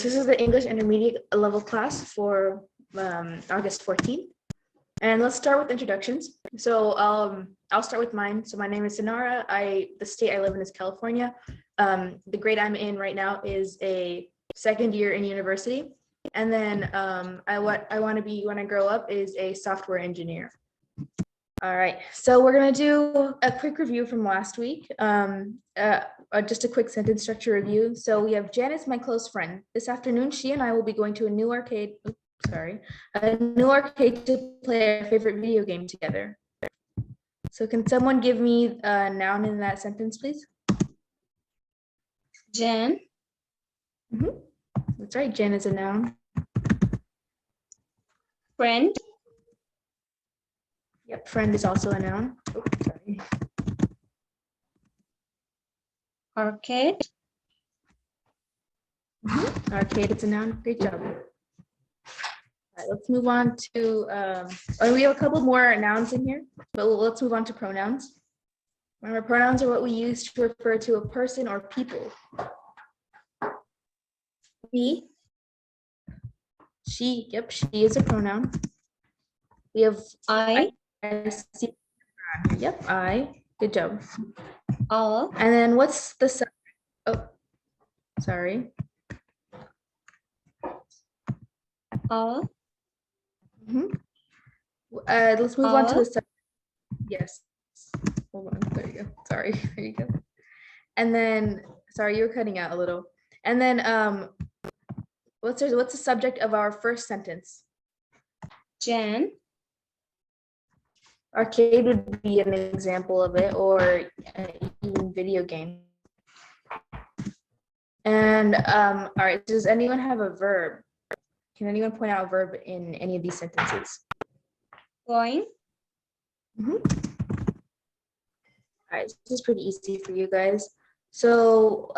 this is the English intermediate level class for August 14th. And let's start with introductions. So I'll start with mine. So my name is Sinara. The state I live in is California. The grade I'm in right now is a second year in university. And then what I want to be when I grow up is a software engineer. All right, so we're gonna do a quick review from last week. Just a quick sentence structure review. So we have Janice, my close friend. This afternoon, she and I will be going to a new arcade to play our favorite video game together. So can someone give me a noun in that sentence, please? Jan. That's right, Jan is a noun. Friend. Yep, friend is also a noun. Oh, sorry. Arcade. Arcade is a noun. Great job. All right, let's move on to, we have a couple more nouns in here, but let's move on to pronouns. Remember, pronouns are what we use to refer to a person or people. He. She, yep, she is a pronoun. We have I. Yep, I. Good job. Our. And then what's the subject? Oh, sorry. Our. Let's move on to the subject. Yes. Hold on. There you go. Sorry. There you go. And then, sorry, you were cutting out a little. And then, what's the subject of our first sentence? Jan. Arcade would be an example of it, or even video game. And all right, does anyone have a verb? Can anyone point out a verb in any of these sentences? Going. All right, this is pretty easy for you guys. So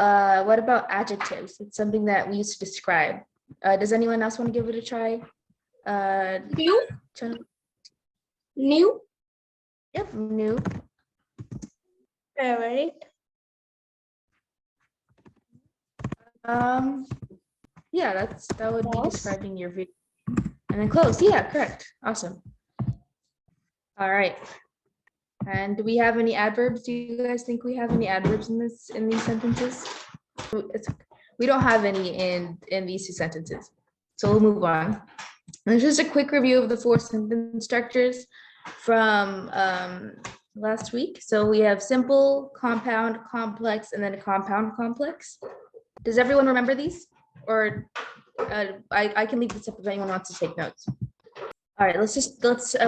what about adjectives? It's something that we use to describe. Does anyone else want to give it a try? New. New. Yep, new. Favorite. Yeah, that would Close. be describing your video. And then close. Yeah, correct. Awesome. All right. And do we have any adverbs? Do you guys think we have any adverbs in these sentences? We don't have any in these two sentences. So we'll move on. And it's just a quick review of the 4 sentence structures from last week. So we have simple, compound, complex, and then a compound complex. Does everyone remember these? Or I can leave this up if anyone wants to take notes. All right, let's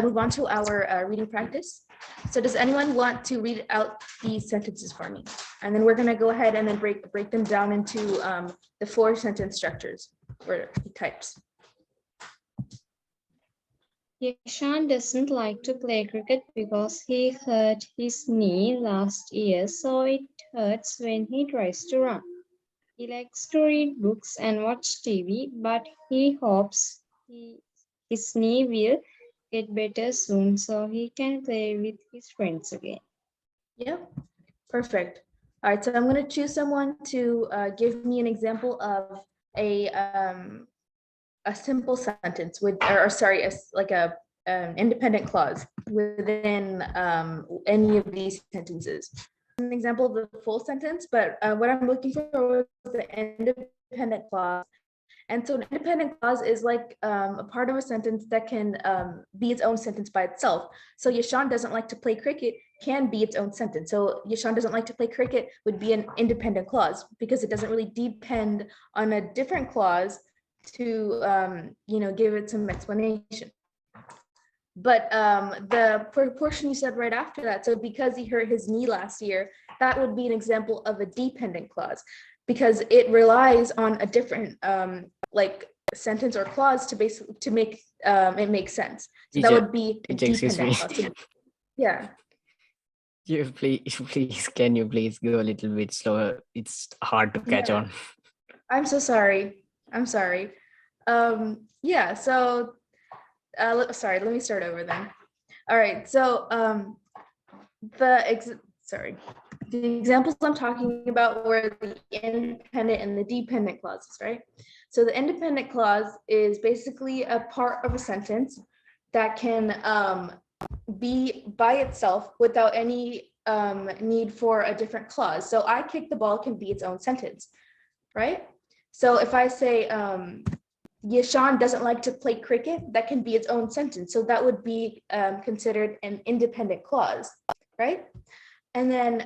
move on to our reading practice. So does anyone want to read out these sentences for me? And then we're gonna go ahead and then break them down into the 4 sentence structures or types. Yashan doesn't like to play cricket because he hurt his knee last year, so it hurts when he tries to run. He likes to read books and watch TV, but he hopes his knee will get better soon so he can play with his friends again. Yep, perfect. All right, so I'm going to choose someone to give me an example of a simple sentence with, like a independent clause within any of these sentences. An example of the full sentence, but what I'm looking for was the independent clause. And so an independent clause is like a part of a sentence that can be its own sentence by itself. So Yashan doesn't like to play cricket can be its own sentence. So Yashan doesn't like to play cricket would be an independent clause because it doesn't really depend on a different clause to give it some explanation. But the portion you said right after that, so because he hurt his knee last year, that would be an example of a dependent clause because it relies on a different like sentence or clause to make it make sense. So that would be a dependent clause. Yeah. Please, can you please go a little bit slower? It's hard to catch on. I'm so sorry. I'm sorry. Yeah, so sorry, let me start over then. All right, so sorry. the examples I'm talking about were the independent and the dependent clauses, right? So the independent clause is basically a part of a sentence that can be by itself without any need for a different clause. So I kick the ball can be its own sentence, right? So if I say Yashan doesn't like to play cricket, that can be its own sentence. So that would be considered an independent clause, right? And then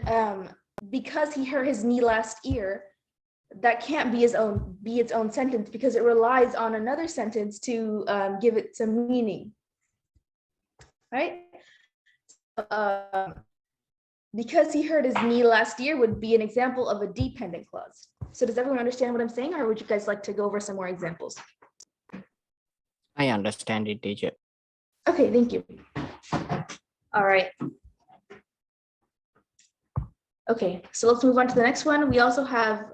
because he hurt his knee last year, that can't be its own sentence because it relies on another sentence to give it some meaning, right? Because he hurt his knee last year would be an example of a dependent clause. So does everyone understand what I'm saying, or would you guys like to go over some more examples? I understand it, teacher. Okay, thank you. All right. Okay, so let's move on to the next one. We also have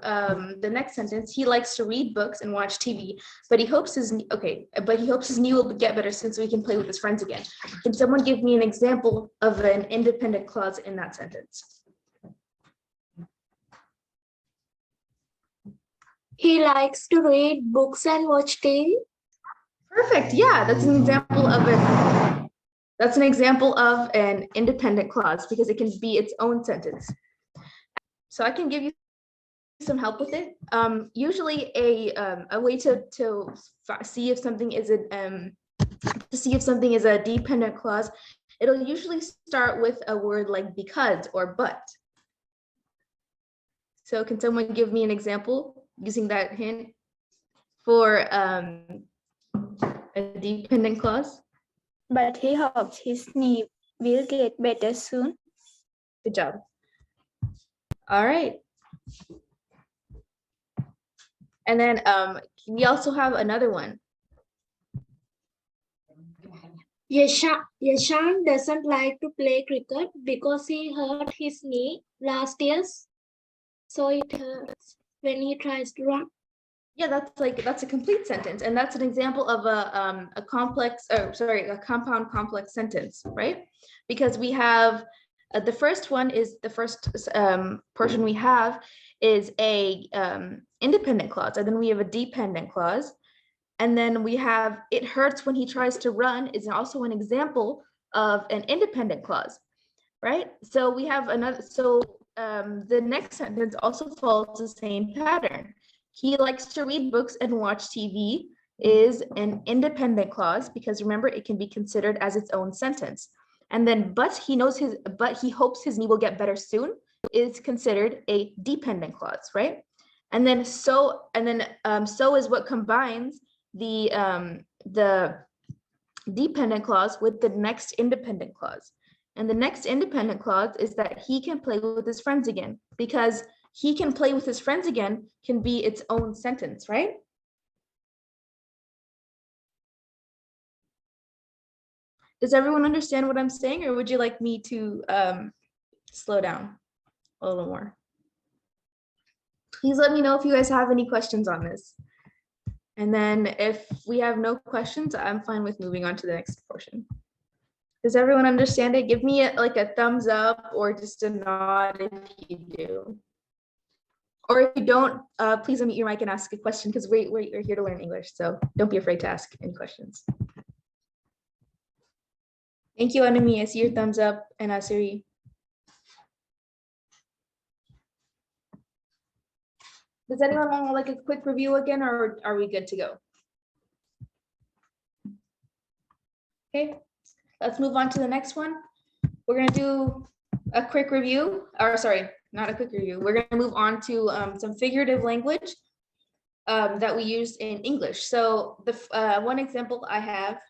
the next sentence. He likes to read books and watch TV, but he hopes his knee will get better since we can play with his friends again. Can someone give me an example of an independent clause in that sentence? He likes to read books and watch TV. Perfect. Yeah, that's an example of an independent clause because it can be its own sentence. So I can give you some help with it. Usually a way to see if something is a dependent clause, it'll usually start with a word like because or but. So can someone give me an example using that hint for a dependent clause? But he hopes his knee will get better soon. Good job. All right. And then we also have another one. Yashan doesn't like to play cricket because he hurt his knee last year, so it hurts when he tries to run. Yeah, that's a complete sentence, and that's an example of a compound complex sentence, right? Because we have the first one is the first portion we have is a independent clause, and then we have a dependent clause, and then we have it hurts when he tries to run is also an example of an independent clause, right? So we have another. So the next sentence also follows the same pattern. He likes to read books and watch TV is an independent clause because remember it can be considered as its own sentence. And then but he hopes his knee will get better soon is considered a dependent clause, right? And then so is what combines the dependent clause with the next independent clause. And the next independent clause is that he can play with his friends again because he can play with his friends again can be its own sentence, right? Does everyone understand what I'm saying, or would you like me to slow down a little more? Please let me know if you guys have any questions on this. And then if we have no questions, I'm fine with moving on to the next portion. Does everyone understand it? Give me like a thumbs up or just a nod if you do. Or if you don't, please unmute your mic and ask a question because we're here to learn English. So don't be afraid to ask any questions. Thank you, Anami. I see your thumbs up, and Asuri. Does anyone want like a quick review again, or are we good to go? Okay, let's move on to the next one. We're gonna do a quick review, or sorry, not a quick review. We're gonna move on to some figurative language that we use in English. So the one example I have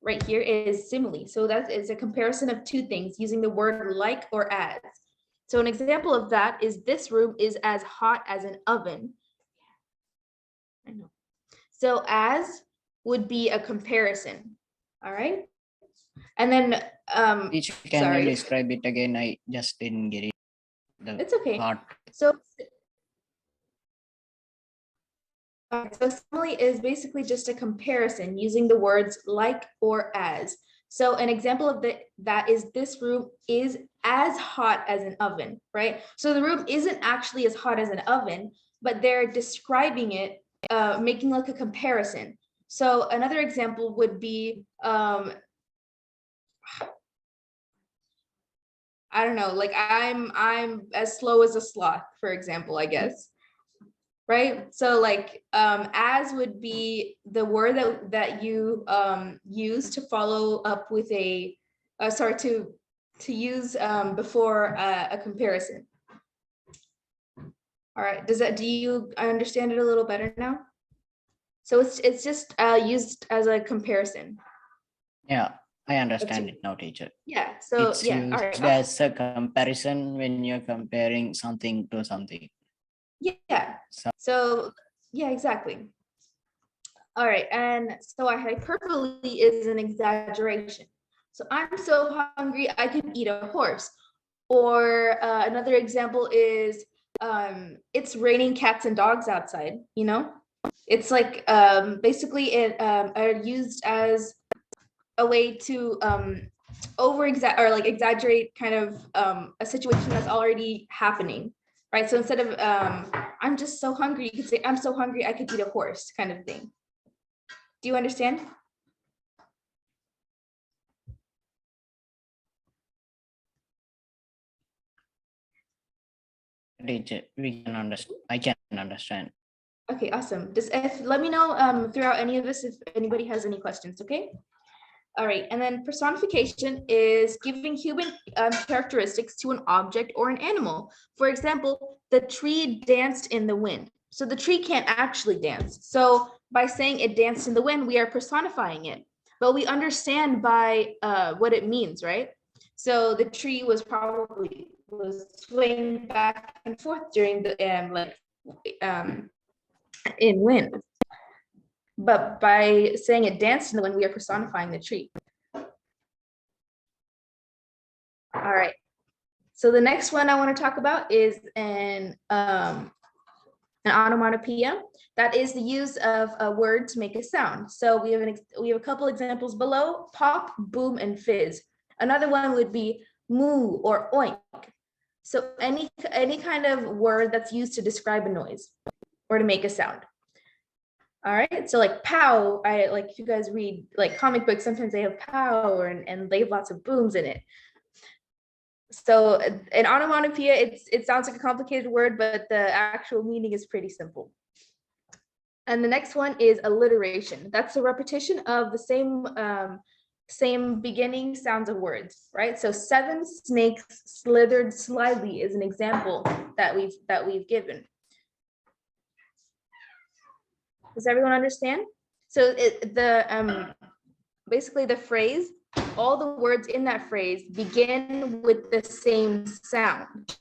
right here is simile. So that is a comparison of two things using the word like or as. So an example of that is this room is as hot as an oven. I know. So as would be a comparison. All right. And then Teacher, can you describe it again? I just didn't get it. It's okay. Part. So simile is basically just a comparison using the words like or as. So an example of that is this room is as hot as an oven, right? So the room isn't actually as hot as an oven, but they're describing it, making like a comparison. So another example would be, I don't know, like I'm as slow as a sloth, for example, I guess. Right? So like as would be the word that you use to follow up with a sorry to use before a comparison. All right, do you understand it a little better now? So it's just used as a comparison. Yeah, I understand it now, teacher. Yeah, so It's yeah, all used right. as a comparison when you're comparing something to something. Yeah, so yeah, exactly. All right, and so a hyperbole is an exaggeration. So I'm so hungry I could eat a horse. Or another example is it's raining cats and dogs outside, you know? It's like basically it are used as a way to exaggerate kind of a situation that's already happening, right? So instead of I'm just so hungry, you could say I'm so hungry I could eat a horse, kind of thing. Do you understand? Teacher, we can understand. I can understand. Okay, awesome. Just let me know throughout any of this if anybody has any questions, okay? All right, and then personification is giving human characteristics to an object or an animal. For example, the tree danced in the wind. So the tree can't actually dance. So by saying it danced in the wind, we are personifying it. But we understand by what it means, right? So the tree was swaying back and forth during the in wind. But by saying it danced in the wind, we are personifying the tree. All right. So the next one I want to talk about is an onomatopoeia. That is the use of a word to make a sound. So we have a couple examples below: pop, boom, and fizz. Another one would be moo or oink. So any kind of word that's used to describe a noise or to make a sound. All right, so like pow, if you guys read like comic books, sometimes they have pow and they have lots of booms in it. So an onomatopoeia, it sounds like a complicated word, but the actual meaning is pretty simple. And the next one is alliteration. That's a repetition of the same beginning sounds of words, right? So 7 snakes slithered slyly is an example that we've given. Does everyone understand? So basically the phrase, all the words in that phrase begin with the same sound.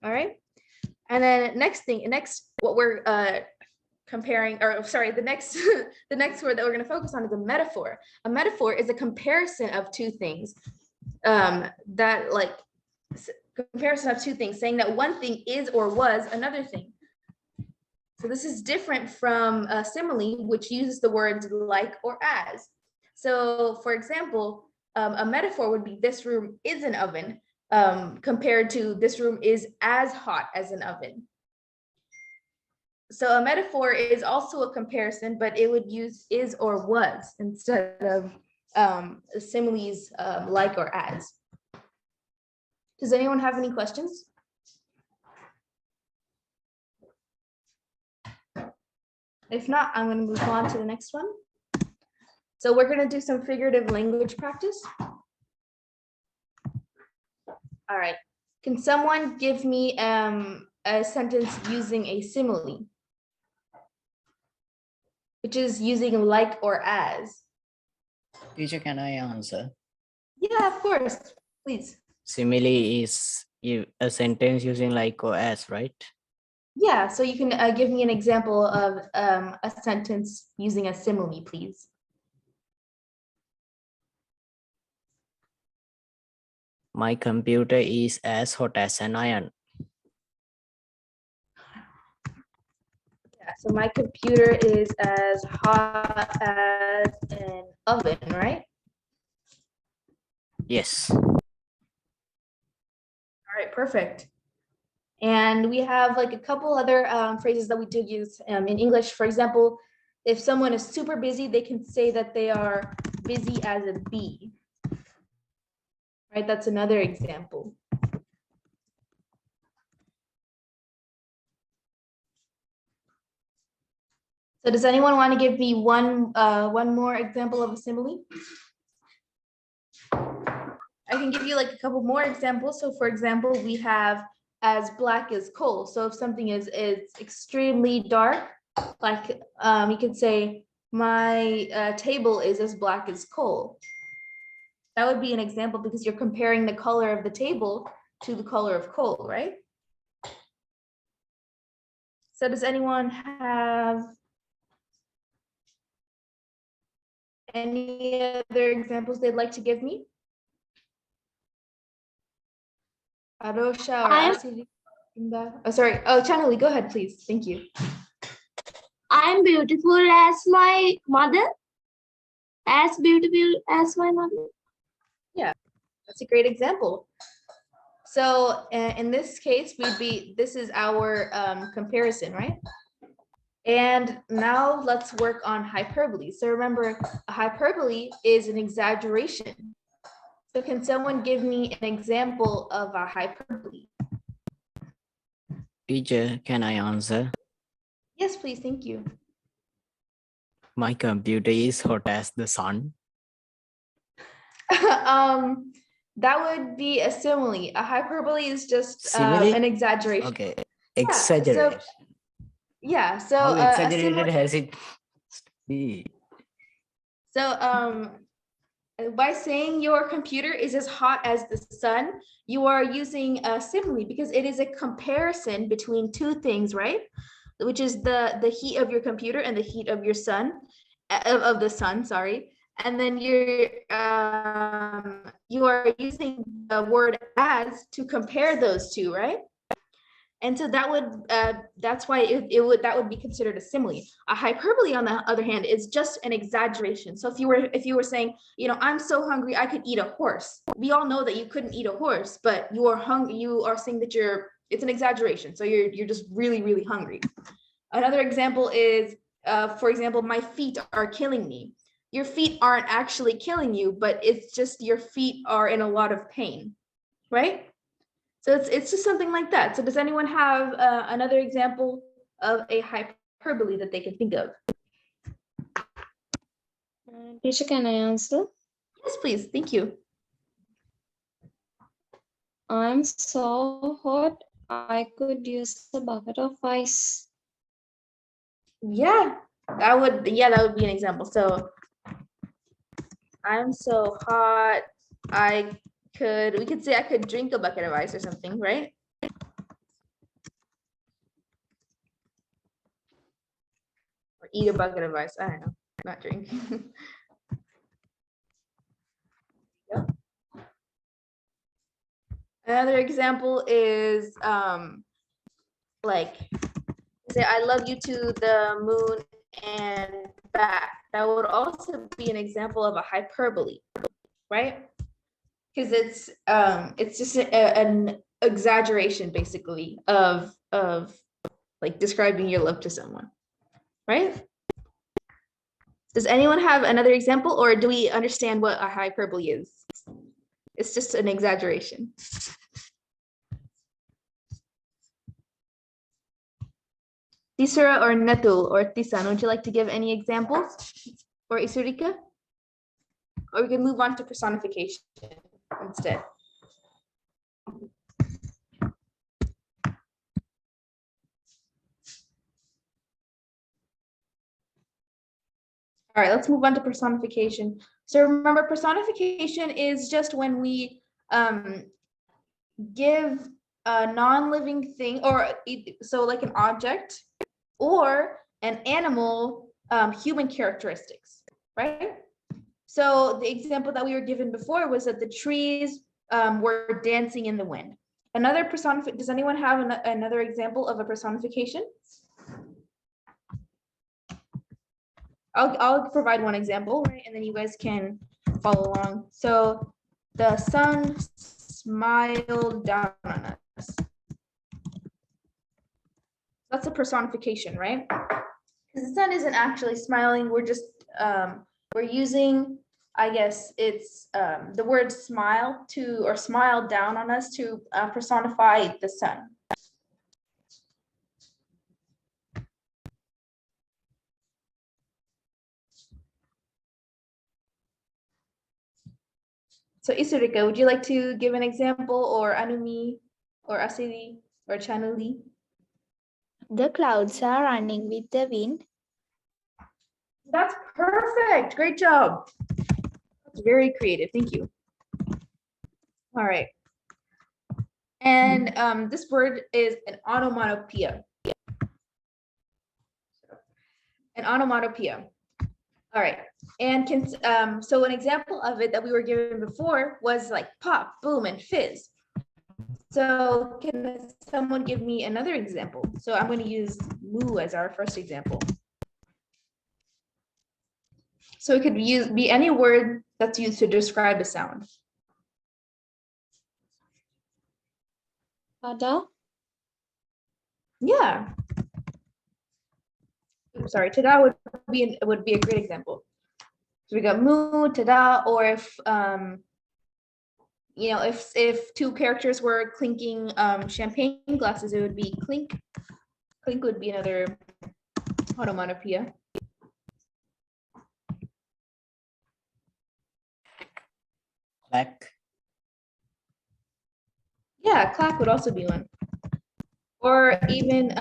All right. And then what we're comparing, or sorry, the next the next word that we're going to focus on is a metaphor. A metaphor is a comparison of two things. Comparison of two things, saying that one thing is or was another thing. So this is different from a simile, which uses the words like or as. So for example, a metaphor would be this room is an oven, compared to this room is as hot as an oven. So a metaphor is also a comparison, but it would use is or was instead of similes like or as. Does anyone have any questions? If not, I'm going to move on to the next one. So we're going to do some figurative language practice. All right. Can someone give me a sentence using a simile, which is using like or as? Teacher, can I answer? Yeah, of course. Please. Simile is a sentence using like or as, right? Yeah, so you can give me an example of a sentence using a simile, please. My computer is as hot as an iron. Yeah, so my computer is as hot as an oven, right? Yes. All right, perfect. And we have like a couple other phrases that we do use in English. For example, if someone is super busy, they can say that they are busy as a bee. Right, that's another example. So does anyone want to give me one more example of a simile? I can give you like a couple more examples. So for example, we have as black as coal. So if something is extremely dark, like you could say my table is as black as coal. That would be an example because you're comparing the color of the table to the color of coal, right? So does anyone have any other examples they'd like to give me? Arosha or I'm- Asiri? Oh, sorry. Oh, Chanali, go ahead, please. Thank you. I'm beautiful as my mother. As beautiful as my mother. That's a great example. So in this case, this is our comparison, right? And now let's work on hyperbole. So remember, a hyperbole is an exaggeration. So can someone give me an example of a hyperbole? Teacher, can I answer? Yes, please, thank you. My computer is hot as the sun. That would be a simile. A hyperbole is just Simile? an exaggeration. Okay. so- Exaggerate. Yeah, so How a exaggerated simile. has it? be? So by saying your computer is as hot as the sun, you are using a simile because it is a comparison between two things, right? Which is the heat of your computer and the heat of your sun, of the sun, sorry. And then you are using the word as to compare those two, right? And so that would that's why that would be considered a simile. A hyperbole, on the other hand, is just an exaggeration. So if you were saying, you know, I'm so hungry I could eat a horse. We all know that you couldn't eat a horse, but you are hungry. You are saying that it's an exaggeration. So you're just really, really hungry. Another example is, for example, my feet are killing me. Your feet aren't actually killing you, but it's just your feet are in a lot of pain, right? So it's just something like that. So does anyone have another example of a hyperbole that they can think of? Teacher, can I answer? Yes, please. Thank you. I'm so hot, I could use a bucket of ice. Yeah, that would be an example. So I'm so hot, we could say I could drink a bucket of ice or something, right? Or eat a bucket of ice. I don't know, not drink. Yep. Another example is like say I love you to the moon and back. That would also be an example of a hyperbole, right? Because it's just an exaggeration basically of like describing your love to someone, right? Does anyone have another example, or do we understand what a hyperbole is? It's just an exaggeration. Tisera or Netul or Tisan, would you like to give any examples? Or Isurika? Or we can move on to personification instead. All right, let's move on to personification. So remember, personification is just when we give a non-living thing, or so like an object or an animal human characteristics, right? So the example that we were given before was that the trees were dancing in the wind. Another personification, does anyone have another example of a personification? I'll provide one example, right? And then you guys can follow along. So The sun smiled down on us. That's a personification, right? Because the sun isn't actually smiling. We're just we're using, I guess it's the word smile to, or smile down on us to personify the sun. So Isurika, would you like to give an example, or Anumi, or Asili, or Chanuli? The clouds are running with the wind. That's perfect. Great job. That's very creative. Thank you. All right. And this word is an onomatopoeia. An onomatopoeia. All right. And so an example of it that we were given before was like pop, boom, and fizz. So can someone give me another example? So I'm going to use moo as our first example. So it could be any word that's used to describe a sound. Tada. Yeah. Oops, sorry, tada would be a great example. So we got moo, tada, or if you know, if two characters were clinking champagne glasses, it would be clink. Clink would be another onomatopoeia. Clack. Yeah, clack would also be one. Or even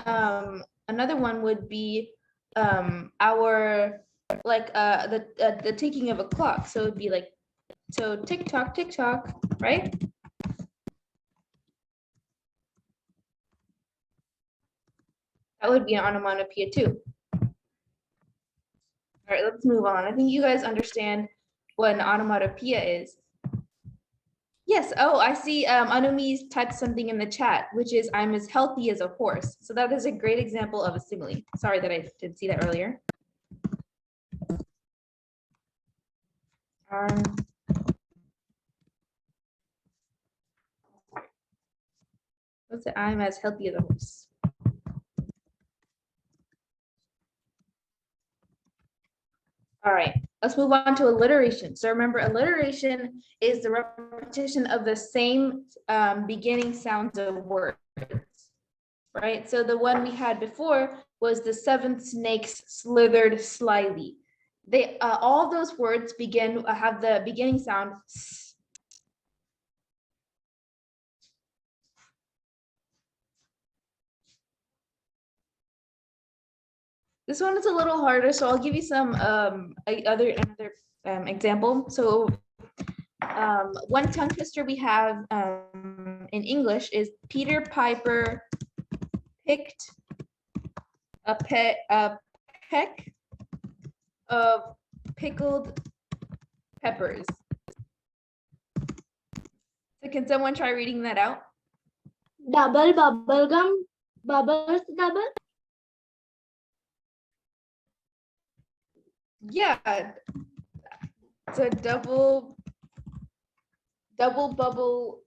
another one would be our like the ticking of a clock. So it'd be like, so tick tock, right? That would be an onomatopoeia too. All right, let's move on. I think you guys understand what an onomatopoeia is. Yes, oh, I see Anumi's typed something in the chat, which is I'm as healthy as a horse. So that is a great example of a simile. Sorry that I didn't see that earlier. What's it? I'm as healthy as a horse. All right, let's move on to alliteration. So remember, alliteration is the repetition of the same beginning sounds of words, right? So the one we had before was the seven snakes slithered slyly. They all those words begin have the beginning sound s. This one is a little harder, so I'll give you some another example. So one tongue twister we have in English is Peter Piper picked a peck of pickled peppers. So can someone try reading that out? Double bubble gum, bubbles double. Yeah, it's a double bubble.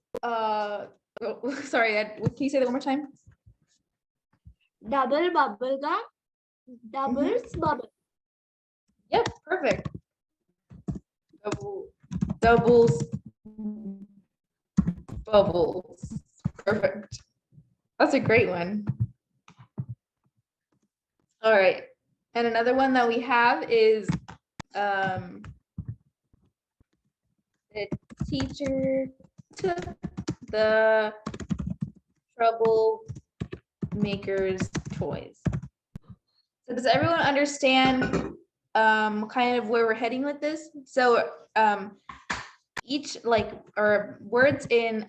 Sorry, can you say that one more time? Double bubble gum, doubles bubble. Yep, perfect. Doubles bubbles. Perfect. That's a great one. All right. And another one that we have is the teacher took the troublemaker's toys. So does everyone understand kind of where we're heading with this? So each or words in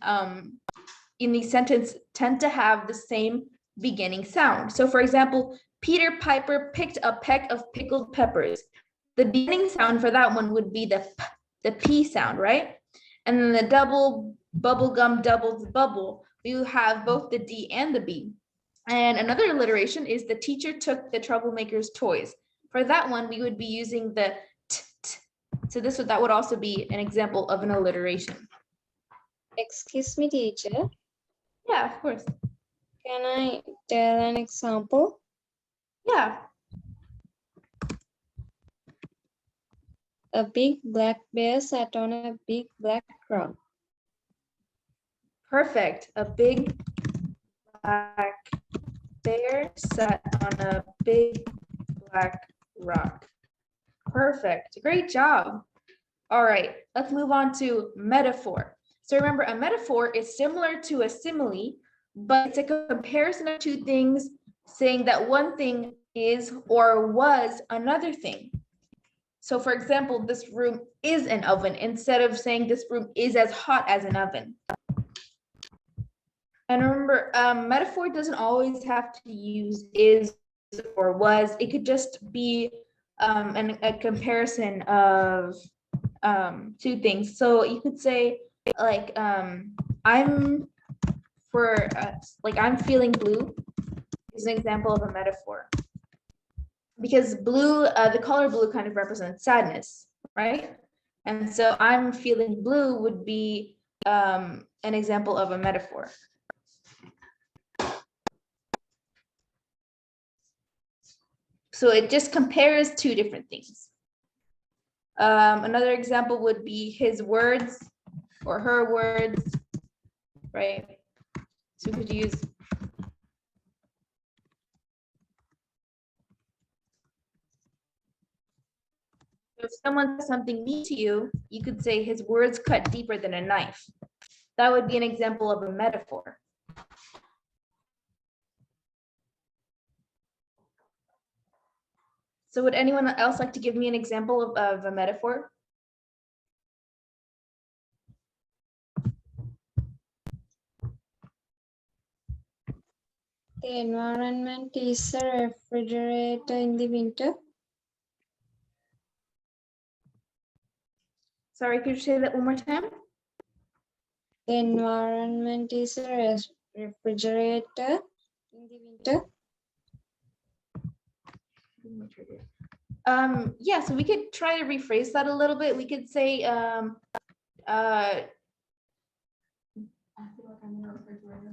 these sentences tend to have the same beginning sound. So for example, Peter Piper picked a peck of pickled peppers. The beginning sound for that one would be the P sound, right? And then the double bubblegum doubles bubble, you have both the D and the B. And another alliteration is the teacher took the troublemaker's toys. For that one, we would be using the t. So that would also be an example of an alliteration. Excuse me, teacher. Yeah, of course. Can I tell an example? Yeah. A big black bear sat on a big black rock. Perfect. A big black bear sat on a big black rock. Perfect. Great job. All right, let's move on to metaphor. So remember, a metaphor is similar to a simile, but it's a comparison of two things saying that one thing is or was another thing. So for example, this room is an oven instead of saying this room is as hot as an oven. And remember, metaphor doesn't always have to use is or was. It could just be a comparison of two things. So you could say like I'm I'm feeling blue is an example of a metaphor, because blue, the color blue kind of represents sadness, right? And so I'm feeling blue would be an example of a metaphor. So it just compares two different things. Another example would be his words or her words, right? So we could use if someone says something mean to you, you could say his words cut deeper than a knife. That would be an example of a metaphor. So would anyone else like to give me an example of a metaphor? The environment is a refrigerator in the winter. Sorry, could you say that one more time? The environment is a refrigerator in the winter. Yeah, so we could try to rephrase that a little bit. We could say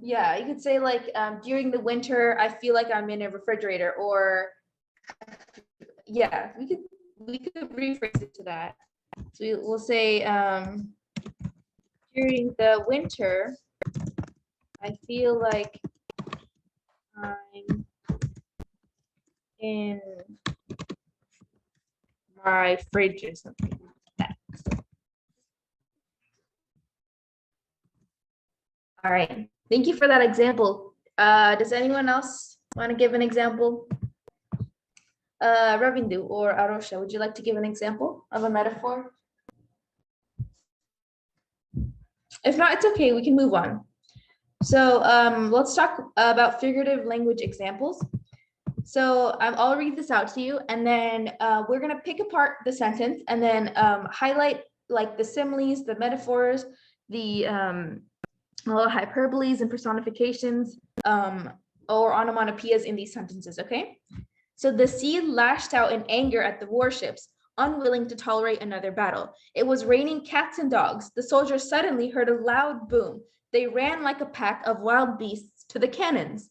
yeah, you could say like during the winter I feel like I'm in a refrigerator, or yeah, we could rephrase it to that. So we'll say during the winter I feel like I'm in my fridge or something like that. All right, thank you for that example. Does anyone else want to give an example? Ravindu or Arosha, would you like to give an example of a metaphor? If not, it's okay, we can move on. So let's talk about figurative language examples. So I'll read this out to you, and then we're gonna pick apart the sentence and then highlight like the similes, the metaphors, the hyperboles and personifications, or onomatopoeias in these sentences, okay? So the sea lashed out in anger at the warships, unwilling to tolerate another battle. It was raining cats and dogs. The soldiers suddenly heard a loud boom. They ran like a pack of wild beasts to the cannons.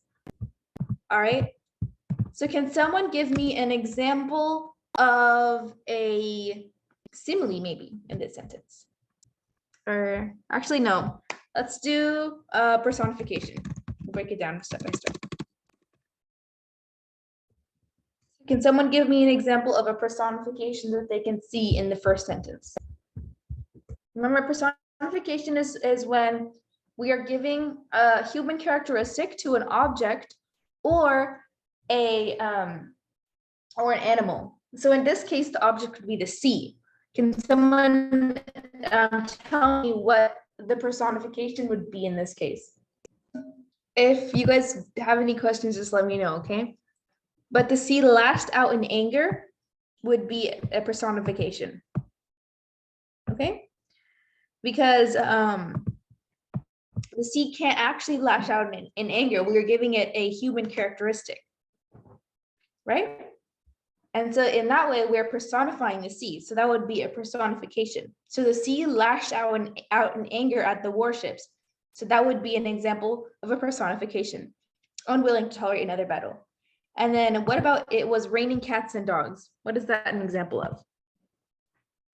All right. So can someone give me an example of a simile maybe in this sentence? Or actually, no. Let's do personification. We'll break it down step by step. Can someone give me an example of a personification that they can see in the first sentence? Remember, personification is when we are giving a human characteristic to an object or an animal. So in this case, the object would be the sea. Can someone tell me what the personification would be in this case? If you guys have any questions, just let me know, okay? But the sea lashed out in anger would be a personification. Okay? Because the sea can't actually lash out in anger. We are giving it a human characteristic. Right? And so in that way, we're personifying the sea. So that would be a personification. So the sea lashed out in anger at the warships. So that would be an example of a personification, unwilling to tolerate another battle. And then what about it was raining cats and dogs? What is that an example of?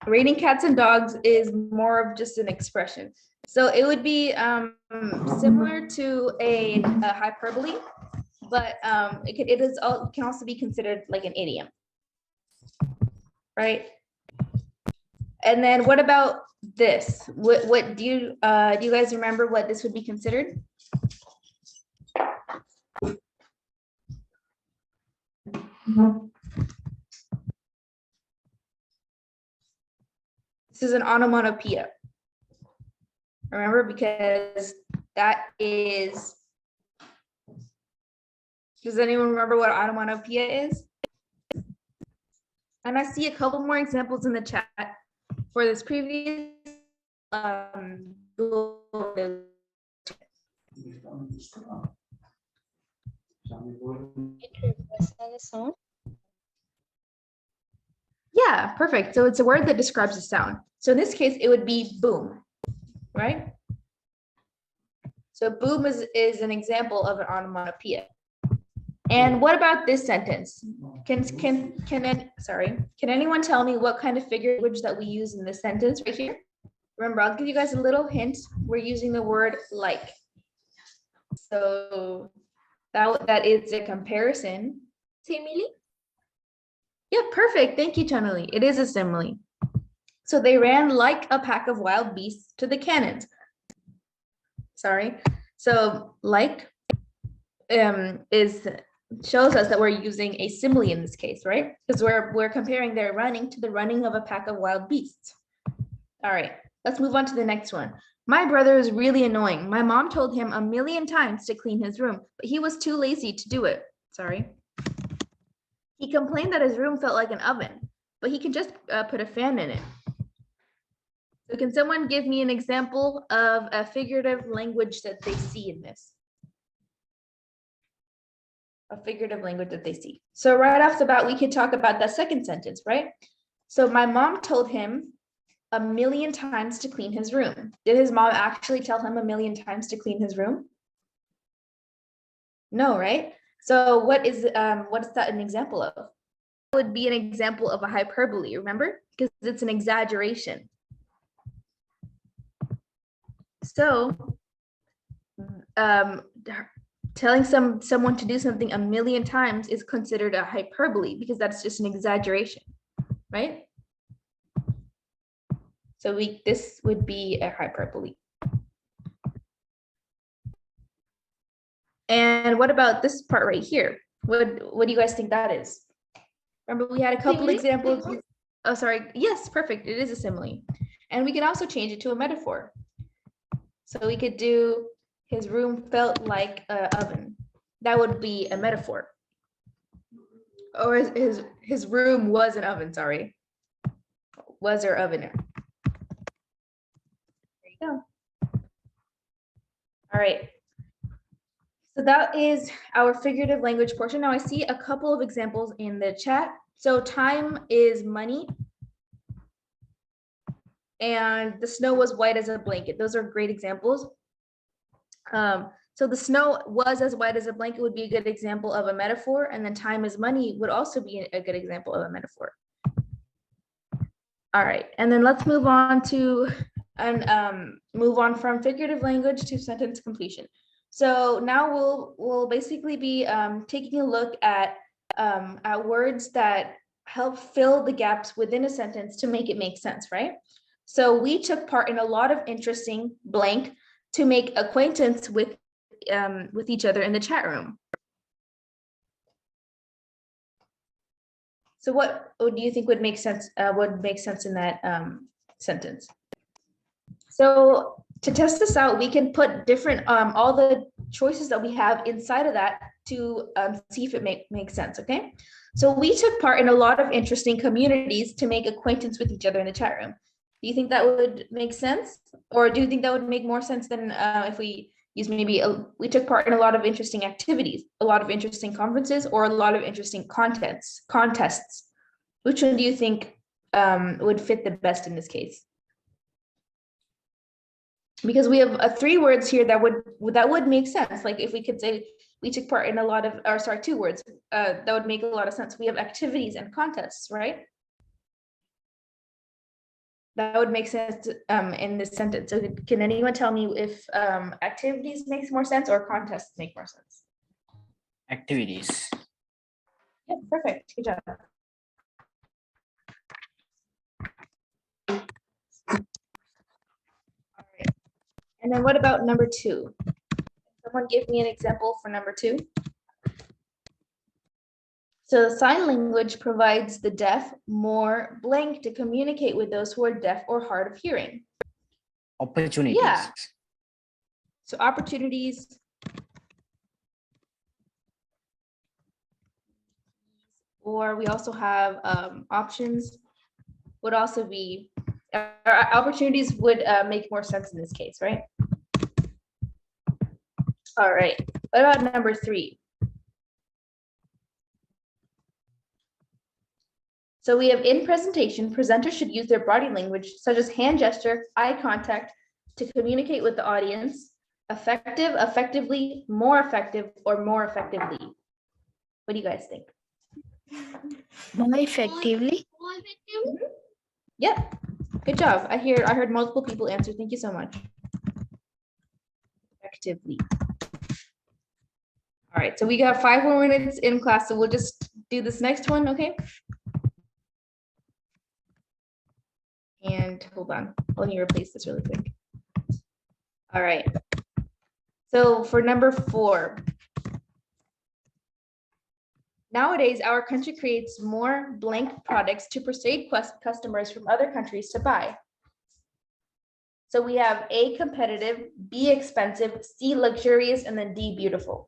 Raining cats and dogs is more of just an expression. So it would be similar to a hyperbole, but it can also be considered like an idiom, right? And then what about this? What do you guys remember what this would be considered? This is an onomatopoeia. Remember, because that is, does anyone remember what onomatopoeia is? And I see a couple more examples in the chat for this previous. It represents the sound. Yeah, perfect. So it's a word that describes a sound. So in this case, it would be boom, right? So boom is an example of an onomatopoeia. And what about this sentence? Can anyone tell me what kind of figure language that we use in this sentence right here? Remember, I'll give you guys a little hint. We're using the word like. So that is a comparison. Simile. Yeah, perfect. Thank you, Tonali. It is a simile. So they ran like a pack of wild beasts to the cannons. Sorry. So like shows us that we're using a simile in this case, right? Because we're comparing their running to the running of a pack of wild beasts. All right, let's move on to the next one. My brother is really annoying. My mom told him 1,000,000 times to clean his room, but he was too lazy to do it. Sorry. He complained that his room felt like an oven, but he can just put a fan in it. So can someone give me an example of a figurative language that they see in this? A figurative language that they see. So right off the bat, we could talk about that second sentence, right? So my mom told him 1,000,000 times to clean his room. Did his mom actually tell him 1,000,000 times to clean his room? No, right? So what is that an example of? It would be an example of a hyperbole, remember? Because it's an exaggeration. So telling someone to do something 1,000,000 times is considered a hyperbole because that's just an exaggeration, right? So this would be a hyperbole. And what about this part right here? What do you guys think that is? Remember, we had a couple Simile? examples. Oh, sorry. Yes, perfect. It is a simile. And we can also change it to a metaphor. So we could do, his room felt like an oven. That would be a metaphor. Or his room was an oven, sorry. Was or ovener. There you go. All right. So that is our figurative language portion. Now I see a couple of examples in the chat. So time is money. And the snow was white as a blanket. Those are great examples. So the snow was as white as a blanket would be a good example of a metaphor. And then time is money would also be a good example of a metaphor. All right, and then let's move on from figurative language to sentence completion. So now we'll basically be taking a look at words that help fill the gaps within a sentence to make it make sense, right? So we took part in a lot of interesting blank to make acquaintance with each other in the chat room. So what do you think would make sense? Would make sense in that sentence? So to test this out, we can put different all the choices that we have inside of that to see if it makes sense. Okay. So we took part in a lot of interesting communities to make acquaintance with each other in the chat room. Do you think that would make sense, or do you think that would make more sense than if we use we took part in a lot of interesting activities, a lot of interesting conferences, or a lot of interesting contests? Which one do you think would fit the best in this case? Because we have 3 words here that would make sense. Like if we could say we took part in a lot of, or sorry, 2 words, that would make a lot of sense. We have activities and contests, right? That would make sense in this sentence. So can anyone tell me if activities makes more sense or contests make more sense? Activities. Yeah, perfect. Good job. All right. And then what about number 2? Someone give me an example for number 2. So sign language provides the deaf more blank to communicate with those who are deaf or hard of hearing. Opportunities. Yeah. So opportunities. Or we also have options would also be, opportunities would make more sense in this case, right? All right, what about number 3? So we have in presentation, presenters should use their body language such as hand gesture, eye contact to communicate with the audience. Effective, effectively, more effective, or more effectively. What do you guys think? More effectively. Yep, good job. I heard multiple people answer. Thank you so much. Effectively. All right, so we got 5 more minutes in class, so we'll just do this next one, okay? And hold on, let me replace this really quick. All right. So for number 4, nowadays our country creates more blank products to persuade customers from other countries to buy. So we have A, competitive, B, expensive, C, luxurious, and then D, beautiful.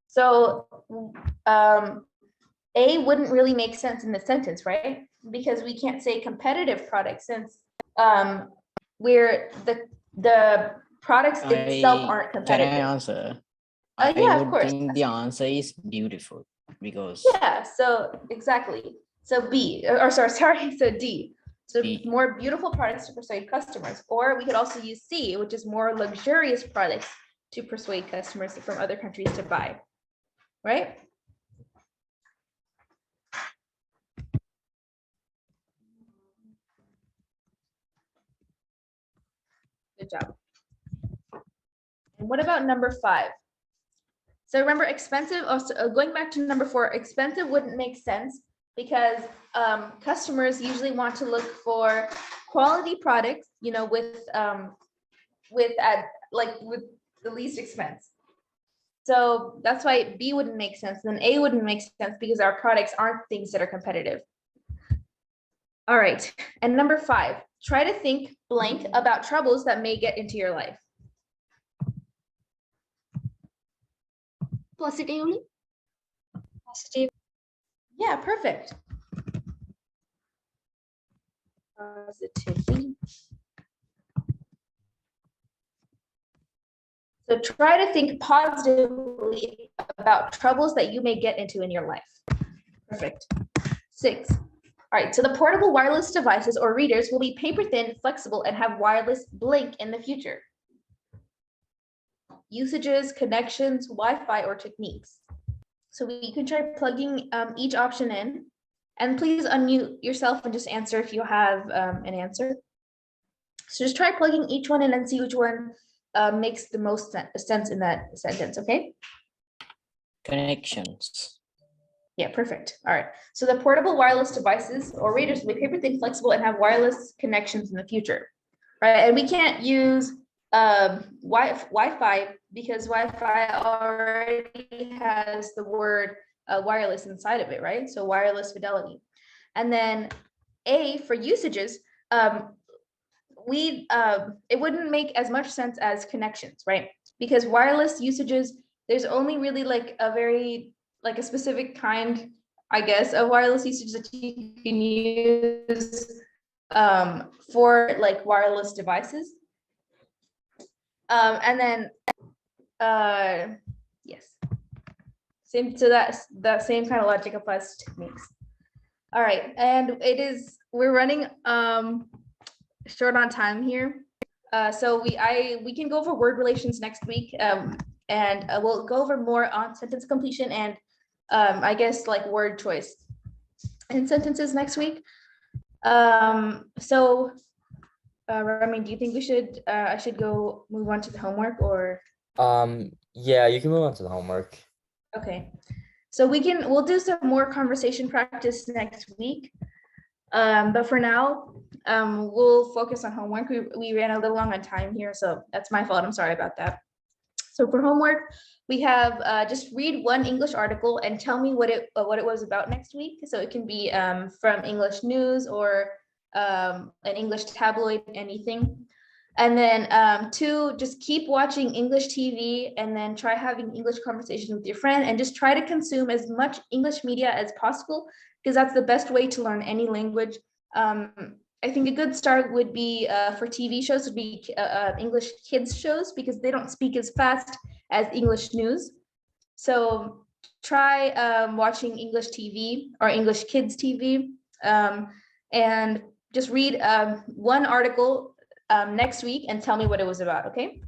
So A wouldn't really make sense in the sentence, right? Because we can't say competitive product since where the products itself aren't competitive. Can I answer? Yeah, I of course. think the answer is beautiful because Yeah, so exactly. So B, or sorry, so D. So D. more beautiful products to persuade customers. Or we could also use C, which is more luxurious products to persuade customers from other countries to buy, right? Good job. And what about number 5? So remember expensive, also going back to number 4, expensive wouldn't make sense because customers usually want to look for quality products, you know, with the least expense. So that's why B wouldn't make sense. Then A wouldn't make sense because our products aren't things that are competitive. All right, and number 5, try to think blank about troubles that may get into your life. Positively. Positive. Yeah, perfect. Positively. So try to think positively about troubles that you may get into in your life. Perfect. 6. All right, so the portable wireless devices or readers will be paper thin, flexible, and have wireless blink in the future. Usages, connections, Wi-Fi, or techniques. So you can try plugging each option in, and please unmute yourself and just answer if you have an answer. So just try plugging each one in and see which one makes the most sense in that sentence, okay? Connections. Yeah, perfect. All right. So the portable wireless devices or readers will be paper thin, flexible, and have wireless connections in the future, right? And we can't use Wi-Fi because Wi-Fi already has the word wireless inside of it, right? So wireless fidelity. And then A, for usages, it wouldn't make as much sense as connections, right? Because wireless usages, there's only really like a specific kind, I guess, of wireless usage that you can use for like wireless devices. And then Yes. Same, so that same kind of logic applies to techniques. All right, and we're running short on time here. So we can go over word relations next week, and we'll go over more on sentence completion and I guess like word choice in sentences next week. So Rami, do you think I should go move on to the homework, or? Yeah, you can move on to the homework. Okay, so we'll do some more conversation practice next week. But for now, we'll focus on homework. We ran a little long on time here, so that's my fault. I'm sorry about that. So for homework, we have just read one English article and tell me what it was about next week. So it can be from English news or an English tabloid, anything. And then 2, just keep watching English TV and then try having English conversations with your friend and just try to consume as much English media as possible, because that's the best way to learn any language. I think a good start would be for TV shows would be English kids shows, because they don't speak as fast as English news. So try watching English TV or English kids TV, and just read one article next week and tell me what it was about, okay?